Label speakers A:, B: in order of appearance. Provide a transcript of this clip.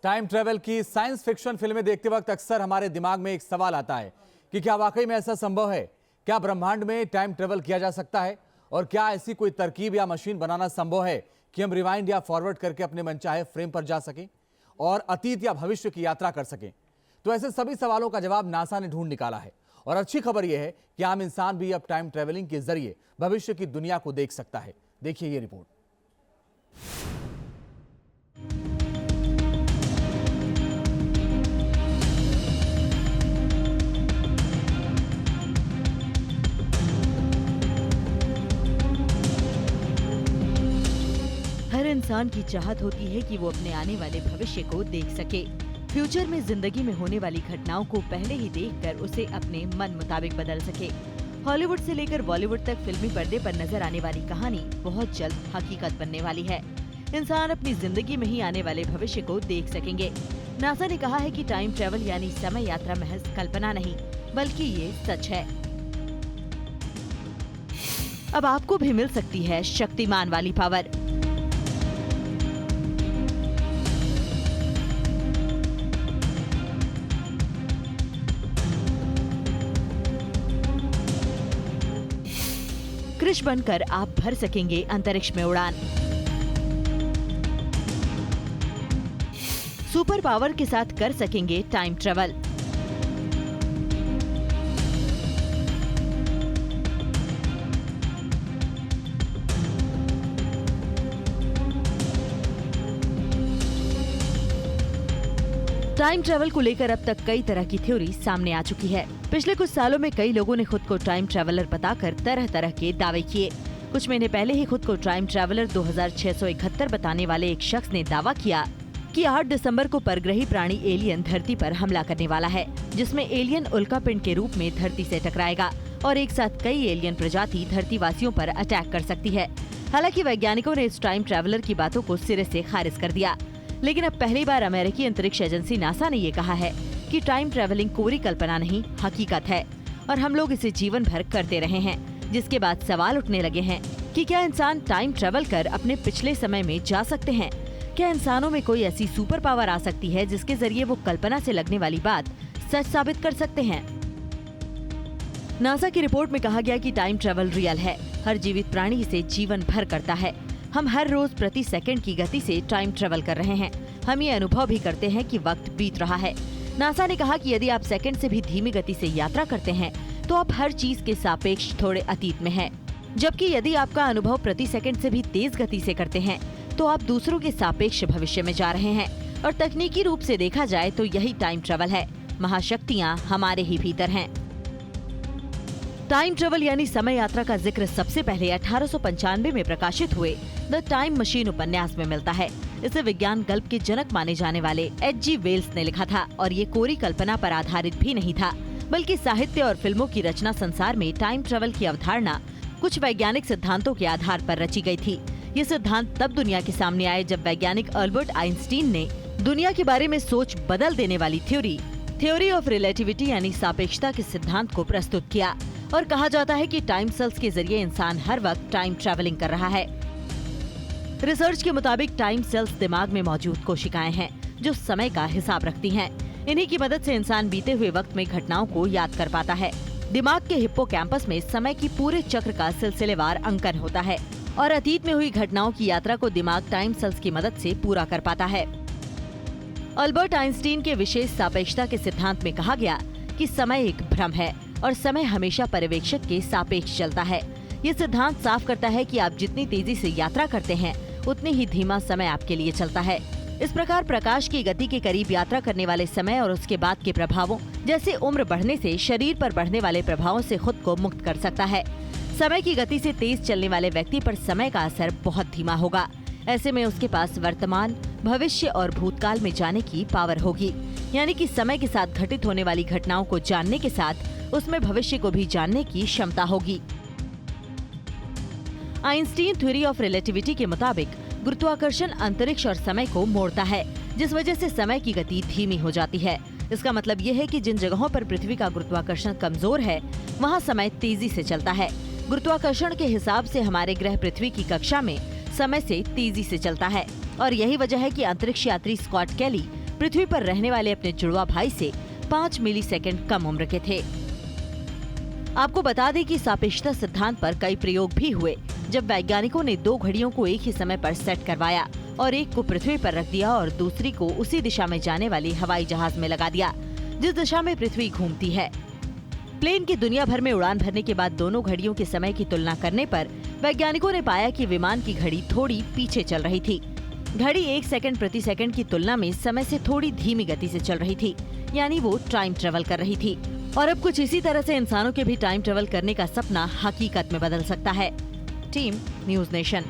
A: Time travel की science fiction फिल्में देखते वक्त अक्सर हमारे दिमाग में एक सवाल आता है कि क्या वाकई में ऐसा संभव है? क्या ब्रह्मांड में टाइम ट्रेवल किया जा सकता है? और क्या ऐसी कोई तरकीब या मशीन बनाना संभव है कि हम रिवाइंड या फॉरवर्ड करके अपने मनचाहे फ्रेम पर जा सकें और अतीत या भविष्य की यात्रा कर सकें? तो ऐसे सभी सवालों का जवाब नासा ने ढूंढ निकाला है। और अच्छी खबर यह है कि आम इंसान भी अब टाइम ट्रेवलिंग के जरिए भविष्य की दुनिया को देख सकता है। देखिए ये रिपोर्ट।
B: हर इंसान की चाहत होती है कि वो अपने आने वाले भविष्य को देख सके। फ्यूचर में जिंदगी में होने वाली घटनाओं को पहले ही देखकर उसे अपने मन मुताबिक बदल सके। हॉलीवुड से लेकर बॉलीवुड तक फिल्मी पर्दे पर नजर आने वाली कहानी बहुत जल्द हकीकत बनने वाली है। इंसान अपनी जिंदगी में ही आने वाले भविष्य को देख सकेंगे। नासा ने कहा है कि टाइम ट्रेवल यानी समय यात्रा महज कल्पना नहीं, बल्कि ये सच है। अब आपको भी मिल सकती है शक्तिमान वाली पावर। कृष बनकर आप भर सकेंगे अंतरिक्ष में उड़ान। सुपर पावर के साथ कर सकेंगे टाइम ट्रेवल। टाइम ट्रेवल को लेकर अब तक कई तरह की थ्योरी सामने आ चुकी है। पिछले कुछ सालों में कई लोगों ने खुद को टाइम ट्रैवलर बताकर तरह तरह के दावे किए। कुछ महीने पहले ही खुद को टाइम ट्रैवलर 2671 बताने वाले एक शख्स ने दावा किया कि 8 दिसंबर को परग्रही प्राणी एलियन धरती पर हमला करने वाला है, जिसमें एलियन उल्कापिंड के रूप में धरती से टकराएगा और एक साथ कई एलियन प्रजाति धरतीवासियों पर अटैक कर सकती है। हालांकि वैज्ञानिकों ने इस टाइम ट्रैवलर की बातों को सिरे से खारिज कर दिया, लेकिन अब पहली बार अमेरिकी अंतरिक्ष एजेंसी नासा ने ये कहा है कि टाइम ट्रैवलिंग कोरी कल्पना नहीं, हकीकत है और हम लोग इसे जीवन भर करते रहे हैं। जिसके बाद सवाल उठने लगे हैं कि क्या इंसान टाइम ट्रैवल कर अपने पिछले समय में जा सकते हैं? क्या इंसानों में कोई ऐसी सुपर पावर आ सकती है जिसके जरिए वो कल्पना से लगने वाली बात सच साबित कर सकते हैं? नासा की रिपोर्ट में कहा गया कि टाइम ट्रैवल रियल है। हर जीवित प्राणी इसे जीवन भर करता है। हम हर रोज प्रति सेकंड की गति से टाइम ट्रैवल कर रहे हैं। हम ये अनुभव भी करते हैं कि वक्त बीत रहा है। नासा ने कहा कि यदि आप सेकंड से भी धीमी गति से यात्रा करते हैं तो आप हर चीज के सापेक्ष थोड़े अतीत में हैं, जबकि यदि आपका अनुभव प्रति सेकंड से भी तेज गति से करते हैं तो आप दूसरों के सापेक्ष भविष्य में जा रहे हैं। और तकनीकी रूप से देखा जाए तो यही टाइम ट्रैवल है। महाशक्तियाँ हमारे ही भीतर हैं। टाइम ट्रेवल यानी समय यात्रा का जिक्र सबसे पहले 1895 में प्रकाशित हुए द टाइम मशीन उपन्यास में मिलता है। इसे विज्ञान गल्प के जनक माने जाने वाले H.G. वेल्स ने लिखा था और ये कोरी कल्पना पर आधारित भी नहीं था, बल्कि साहित्य और फिल्मों की रचना संसार में टाइम ट्रेवल की अवधारणा कुछ वैज्ञानिक सिद्धांतों के आधार पर रची गई थी। ये सिद्धांत तब दुनिया के सामने आए जब वैज्ञानिक अल्बर्ट आइंस्टीन ने दुनिया के बारे में सोच बदल देने वाली थ्योरी ऑफ रिलेटिविटी यानी सापेक्षता के सिद्धांत को प्रस्तुत किया। और कहा जाता है कि टाइम सेल्स के जरिए इंसान हर वक्त टाइम ट्रैवलिंग कर रहा है। रिसर्च के मुताबिक टाइम सेल्स दिमाग में मौजूद कोशिकाएं हैं जो समय का हिसाब रखती हैं। इन्हीं की मदद से इंसान बीते हुए वक्त में घटनाओं को याद कर पाता है। दिमाग के हिप्पोकैम्पस में समय की पूरे चक्र का सिलसिलेवार अंकन होता है और अतीत में हुई घटनाओं की यात्रा को दिमाग टाइम सेल्स की मदद से पूरा कर पाता है। अल्बर्ट आइंस्टीन के विशेष सापेक्षता के सिद्धांत में कहा गया कि समय एक भ्रम है और समय हमेशा पर्यवेक्षक के सापेक्ष चलता है। ये सिद्धांत साफ करता है कि आप जितनी तेजी से यात्रा करते हैं उतनी ही धीमा समय आपके लिए चलता है। इस प्रकार प्रकाश की गति के करीब यात्रा करने वाले समय और उसके बाद के प्रभावों जैसे उम्र बढ़ने से शरीर पर बढ़ने वाले प्रभावों से खुद को मुक्त कर सकता है। समय की गति से तेज चलने वाले व्यक्ति पर समय का असर बहुत धीमा होगा। ऐसे में उसके पास वर्तमान, भविष्य और भूतकाल में जाने की पावर होगी, यानी कि समय के साथ घटित होने वाली घटनाओं को जानने के साथ उसमें भविष्य को भी जानने की क्षमता होगी। आइंस्टीन थ्योरी ऑफ रिलेटिविटी के मुताबिक गुरुत्वाकर्षण अंतरिक्ष और समय को मोड़ता है, जिस वजह से समय की गति धीमी हो जाती है। इसका मतलब ये है कि जिन जगहों पर पृथ्वी का गुरुत्वाकर्षण कमजोर है वहाँ समय तेजी से चलता है। गुरुत्वाकर्षण के हिसाब से हमारे ग्रह पृथ्वी की कक्षा में समय से तेजी से चलता है और यही वजह है कि अंतरिक्ष यात्री स्कॉट कैली पृथ्वी पर रहने वाले अपने जुड़वा भाई से 5 मिलीसेकंड कम उम्र के थे। आपको बता दें कि सापेक्षता सिद्धांत पर कई प्रयोग भी हुए, जब वैज्ञानिकों ने 2 घड़ियों को एक ही समय पर सेट करवाया और एक को पृथ्वी पर रख दिया और दूसरी को उसी दिशा में जाने वाले हवाई जहाज में लगा दिया जिस दिशा में पृथ्वी घूमती है। प्लेन की दुनिया भर में उड़ान भरने के बाद दोनों घड़ियों के समय की तुलना करने पर वैज्ञानिकों ने पाया कि विमान की घड़ी थोड़ी पीछे चल रही थी। घड़ी 1 सेकंड प्रति सेकंड की तुलना में समय से थोड़ी धीमी गति से चल रही थी, यानी वो टाइम ट्रेवल कर रही थी। और अब कुछ इसी तरह से इंसानों के भी टाइम ट्रेवल करने का सपना हकीकत में बदल सकता है। Team news nation.